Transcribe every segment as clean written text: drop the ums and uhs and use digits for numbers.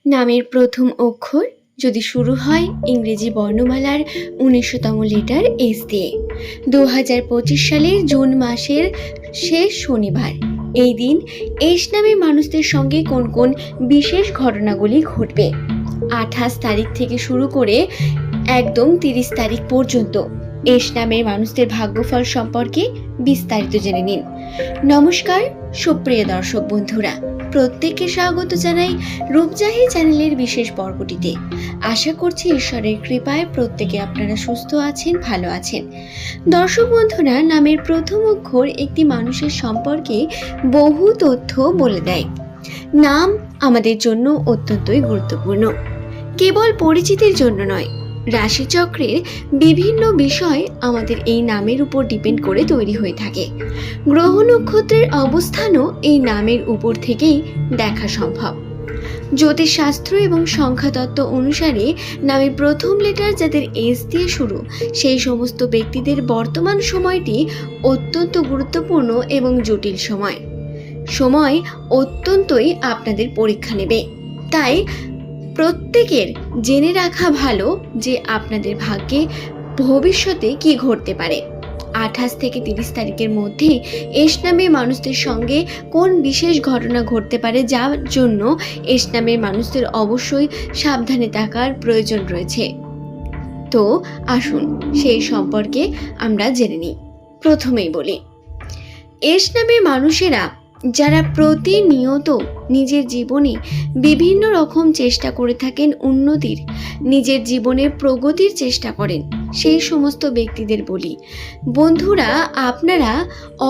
নামের প্রথম অক্ষর যদি শুরু হয় ইংরেজি বর্ণমালার ১৯তম লেটার এস দিয়ে। ২০২৫ সালের জুন মাসের শেষ শনিবার এই দিন এস নামে মানুষদের সঙ্গে কোন কোন বিশেষ ঘটনাগুলি ঘটবে ২৮ তারিখ থেকে শুরু করে একদম ৩০ তারিখ পর্যন্ত এস নামের মানুষদের ভাগ্যফল সম্পর্কে বিস্তারিত জেনে নিন। নমস্কার সুপ্রিয় দর্শক বন্ধুরা, প্রত্যেককে স্বাগত জানাই রূপজাহি চ্যানেলের বিশেষ পর্বটিতে। আশা করছি ঈশ্বরের কৃপায় প্রত্যেকে আপনারা সুস্থ আছেন, ভালো আছেন। দর্শক বন্ধুরা, নামের প্রথম অক্ষর একটি মানুষের সম্পর্কে বহু তথ্য বলে দেয়। নাম আমাদের জন্য অত্যন্তই গুরুত্বপূর্ণ, কেবল পরিচিতির জন্য নয়। রাশিচক্রের বিভিন্ন বিষয় আমাদের এই নামের উপর ডিপেন্ড করে তৈরি হয়ে থাকে। গ্রহ নক্ষত্রের অবস্থানও এই নামের উপর থেকেই দেখা সম্ভব। জ্যোতিষশাস্ত্র এবং সংখ্যাতত্ত্ব অনুসারে নামের প্রথম লেটার যাদের এস দিয়ে শুরু, সেই সমস্ত ব্যক্তিদের বর্তমান সময়টি অত্যন্ত গুরুত্বপূর্ণ এবং জটিল সময় অত্যন্তই আপনাদের পরীক্ষা নেবে। তাই প্রত্যেকের জেনে রাখা ভালো যে আপনাদের ভাগ্যে ভবিষ্যতে কি ঘটতে পারে। ২৮ থেকে ৩০ তারিখের মধ্যে এস নামে মানুষদের সঙ্গে কোন বিশেষ ঘটনা ঘটতে পারে, যার জন্য এস নামের মানুষদের অবশ্যই সাবধানে থাকার প্রয়োজন রয়েছে। তো আসুন সেই সম্পর্কে আমরা জেনে নিই। প্রথমেই বলি, এস নামের মানুষেরা যারা প্রতিনিয়ত নিজের জীবনে বিভিন্ন রকম চেষ্টা করে থাকেন, উন্নতির, নিজের জীবনের প্রগতির চেষ্টা করেন, সেই সমস্ত ব্যক্তিদের বলি, বন্ধুরা আপনারা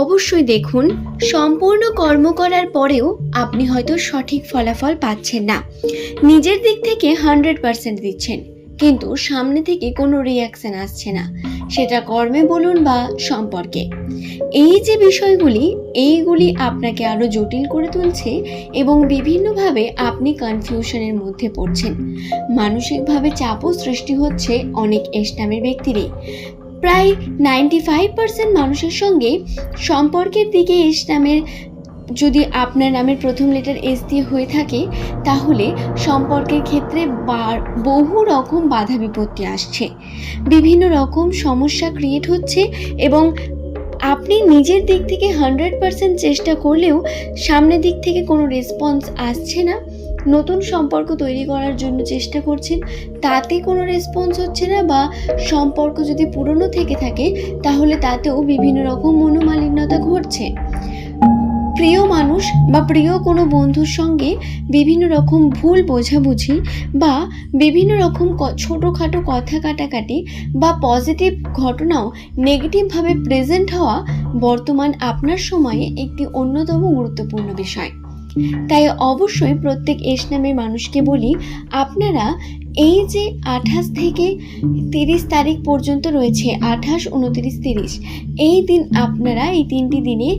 অবশ্যই দেখুন, সম্পূর্ণ কর্ম করার পরেও আপনি হয়তো সঠিক ফলাফল পাচ্ছেন না। নিজের দিক থেকে 100% দিচ্ছেন, কিন্তু সামনে থেকে কোনো রিয়াকশন আসছে না, সেটা কর্মে বলুন বা সম্পর্কে। এই যে বিষয়গুলি, এইগুলি আপনাকে আরো জটিল করে তুলছে এবং বিভিন্নভাবে আপনি কনফিউশনের মধ্যে পড়ছেন। মানসিকভাবে চাপও সৃষ্টি হচ্ছে অনেক এস নামের ব্যক্তিরই। প্রায় 95% মানুষের সঙ্গে সম্পর্কের দিকে এস নামের, যদি আপনার নামের প্রথম লেটার এস দিয়ে হয়ে থাকে, তাহলে সম্পর্কের ক্ষেত্রে বহু রকম বাধা বিপত্তি আসছে, বিভিন্ন রকম সমস্যা ক্রিয়েট হচ্ছে এবং আপনি নিজের দিক থেকে 100% চেষ্টা করলেও সামনের দিক থেকে কোনো রেসপন্স আসছে না। নতুন সম্পর্ক তৈরি করার জন্য চেষ্টা করছেন, তাতে কোনো রেসপন্স হচ্ছে না, বা সম্পর্ক যদি পুরনো থেকে থাকে তাহলে তাতেও বিভিন্ন রকম মনোমালিন্যতা ঘটছে। প্রিয় মানুষ বা প্রিয় কোনো বন্ধুর সঙ্গে বিভিন্ন রকম ভুল বোঝাবুঝি বা বিভিন্ন রকম ছোটোখাটো কথা কাটাকাটি বা পজিটিভ ঘটনাও নেগেটিভভাবে প্রেজেন্ট হওয়া বর্তমান আপনার সময়ে একটি অন্যতম গুরুত্বপূর্ণ বিষয়। তাই অবশ্যই প্রত্যেক এস নামের মানুষকে বলি, আপনারা এই যে ২৮ থেকে ৩০ তারিখ পর্যন্ত রয়েছে, ২৮, ২৯, ৩০, এই দিন আপনারা এই 3টি দিনে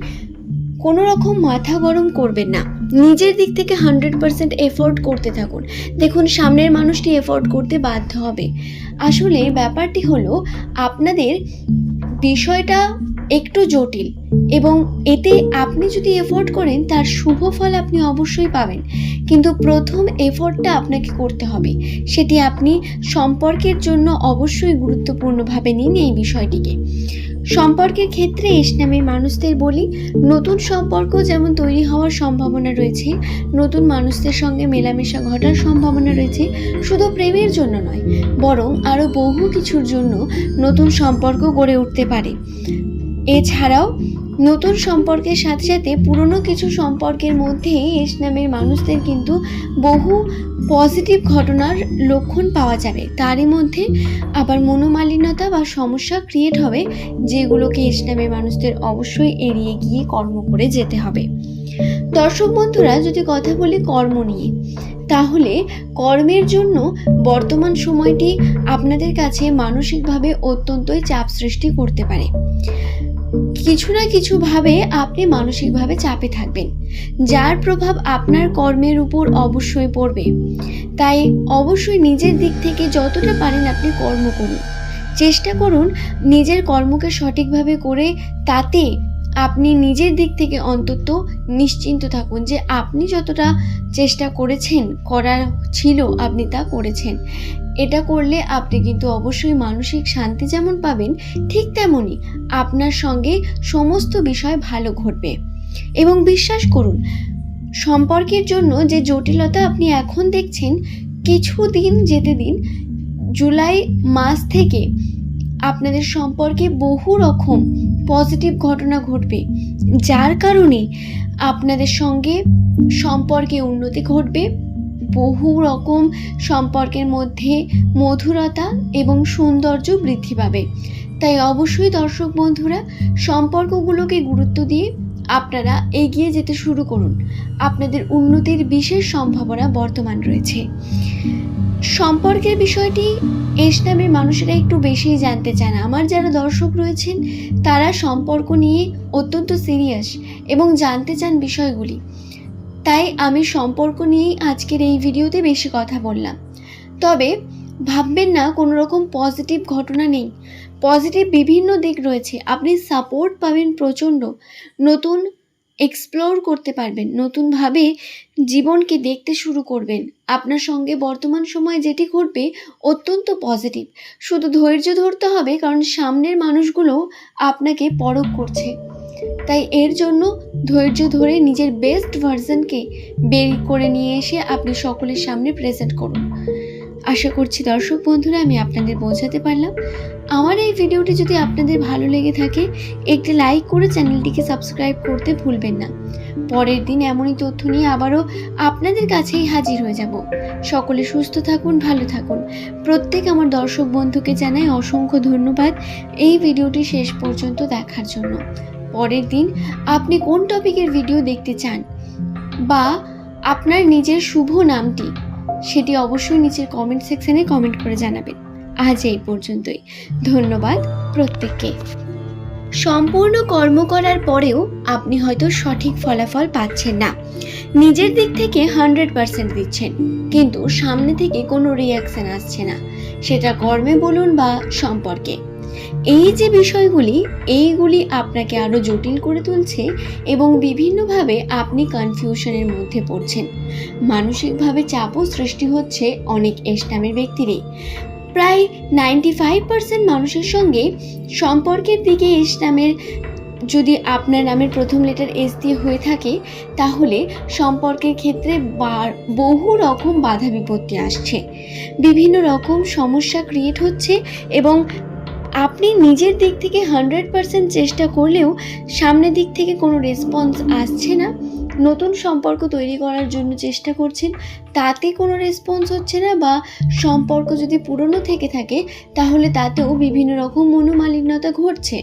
কোনো রকম মাথা গরম করবেন না, নিজের দিক থেকে 100% এফোর্ট করতে থাকুন। দেখুন, সামনের মানুষটি এফোর্ট করতে বাধ্য হবে। আসলে ব্যাপারটি হলো, আপনাদের বিষয়টা একটু জটিল এবং এতে আপনি যদি এফোর্ট করেন তার শুভ ফল আপনি অবশ্যই পাবেন, কিন্তু প্রথম এফোর্টটা আপনাকে করতে হবে। সেটি আপনি সম্পর্কের জন্য অবশ্যই গুরুত্বপূর্ণভাবে নিন এই বিষয়টিকে। সম্পর্কের ক্ষেত্রে এস নামের মানুষদের বলি, নতুন সম্পর্ক যেমন তৈরি হওয়ার সম্ভাবনা রয়েছে, নতুন মানুষদের সঙ্গে মেলামেশা ঘটার সম্ভাবনা রয়েছে, শুধু প্রেমের জন্য নয় বরং আরও বহু কিছুর জন্য নতুন সম্পর্ক গড়ে উঠতে পারে। এছাড়াও নতুন সম্পর্কের সাথে সাথে পুরনো কিছু সম্পর্কের মধ্যে এস নামের মানুষদের কিন্তু বহু পজিটিভ ঘটনার লক্ষণ পাওয়া যাবে। তারই মধ্যে আবার মনোমালিন্যতা বা সমস্যা ক্রিয়েট হবে, যেগুলোকে এস নামের মানুষদের অবশ্যই এড়িয়ে গিয়ে কর্ম করে যেতে হবে। দর্শক বন্ধুরা, যদি কথা বলি কর্ম নিয়ে, তাহলে কর্মের জন্য বর্তমান সময়টি আপনাদের কাছে মানসিকভাবে অত্যন্তই চাপ সৃষ্টি করতে পারে। কিছু না কিছুভাবে আপনি মানসিকভাবে চাপে থাকবেন, যার প্রভাব আপনার কর্মের উপর অবশ্যই পড়বে। তাই অবশ্যই নিজের দিক থেকে যতটা পারেন আপনি কর্ম করুন, চেষ্টা করুন নিজের কর্মকে সঠিকভাবে করে তাতে আপনি নিজের দিক থেকে অন্তত নিশ্চিন্ত থাকুন যে আপনি যতটা চেষ্টা করেছেন, করার ছিল আপনি তা করেছেন। এটা করলে আপনি কিন্তু অবশ্যই মানসিক শান্তি যেমন পাবেন, ঠিক তেমনই আপনার সঙ্গে সমস্ত বিষয় ভালো ঘটবে। এবং বিশ্বাস করুন, সম্পর্কের জন্য যে জটিলতা আপনি এখন দেখছেন, কিছুদিন যেতে দিন, জুলাই মাস থেকে আপনাদের সম্পর্কে বহু রকম পজিটিভ ঘটনা ঘটবে, যার কারণে আপনাদের সঙ্গে সম্পর্কে উন্নতি ঘটবে। বহু রকম সম্পর্কের মধ্যে মধুরতা এবং সৌন্দর্য বৃদ্ধি পাবে। তাই অবশ্যই দর্শক বন্ধুরা, সম্পর্কগুলোকে গুরুত্ব দিয়ে আপনারা এগিয়ে যেতে শুরু করুন। আপনাদের উন্নতির বিশেষ সম্ভাবনা বর্তমান রয়েছে। সম্পর্কের বিষয়টি এস নামের মানুষেরা একটু বেশিই জানতে চান। আমার যারা দর্শক রয়েছেন তারা সম্পর্ক নিয়ে অত্যন্ত সিরিয়াস এবং জানতে চান বিষয়গুলি। তাই আমি সম্পর্ক নিয়েই আজকের এই ভিডিওতে বেশি কথা বললাম। তবে ভাববেন না কোনো রকম পজিটিভ ঘটনা নেই। পজিটিভ বিভিন্ন দিক রয়েছে। আপনি সাপোর্ট পাবেন প্রচণ্ড, নতুন এক্সপ্লোর করতে পারবেন, নতুনভাবে জীবনকে দেখতে শুরু করবেন। আপনার সঙ্গে বর্তমান সময়ে যেটি ঘটবে অত্যন্ত পজিটিভ। শুধু ধৈর্য ধরতে হবে, কারণ সামনের মানুষগুলো আপনাকে পরখ করছে। তাই এর জন্য ধৈর্য ধরে নিজের বেস্ট ভার্সনকে বের করে নিয়ে এসে আপনি সকলের সামনে প্রেজেন্ট করুন। আশা করছি দর্শক বন্ধুরা আমি আপনাদের বোঝাতে পারলাম। আমার এই ভিডিওটি যদি আপনাদের ভালো লেগে থাকে, একটি লাইক করে চ্যানেলটিকে সাবস্ক্রাইব করতে ভুলবেন না। পরের দিন এমনই তথ্য নিয়ে আবারও আপনাদের কাছেই হাজির হয়ে যাব। সকলে সুস্থ থাকুন, ভালো থাকুন। প্রত্যেক আমার দর্শক বন্ধুকে জানাই অসংখ্য ধন্যবাদ এই ভিডিওটি শেষ পর্যন্ত দেখার জন্য। পরের দিন আপনি কোন টপিকের ভিডিও দেখতে চান বা আপনার নিজের শুভ নামটি, সেটি অবশ্যই নিচের কমেন্ট সেকশনে কমেন্ট করে জানাবেন। আজ এই পর্যন্তই। ধন্যবাদ প্রত্যেককে। সম্পূর্ণ কর্ম করার পরেও আপনি হয়তো সঠিক ফলাফল পাচ্ছেন না। নিজের দিক থেকে 100% দিচ্ছেন, কিন্তু সামনে থেকে কোনো রিয়াকশন আসছে না, সেটা কর্মে বলুন বা সম্পর্কে। এই যে বিষয়গুলি, এইগুলি আপনাকে আরো জটিল করে তুলছে এবং বিভিন্নভাবে আপনি কনফিউশনের মধ্যে পড়ছেন। মানসিকভাবে চাপও সৃষ্টি হচ্ছে অনেক এস নামের ব্যক্তিরই। প্রায় 95% মানুষের সঙ্গে সম্পর্কের দিকে এস নামের, যদি আপনার নামের প্রথম লেটার এস দিয়ে হয়ে থাকে, তাহলে সম্পর্কের ক্ষেত্রে বহু রকম বাধা বিপত্তি আসছে, বিভিন্ন রকম সমস্যা ক্রিয়েট হচ্ছে এবং আপনি নিজের দিক থেকে 100% চেষ্টা করলেও সামনের দিক থেকে কোনো রেসপন্স আসছে না। নতুন সম্পর্ক তৈরি করার জন্য চেষ্টা করছেন, তাতে কোনো রেসপন্স হচ্ছে না, বা সম্পর্ক যদি পুরনো থেকে থাকে তাহলে তাতেও বিভিন্ন রকম মনোমালিন্যতা ঘটছে।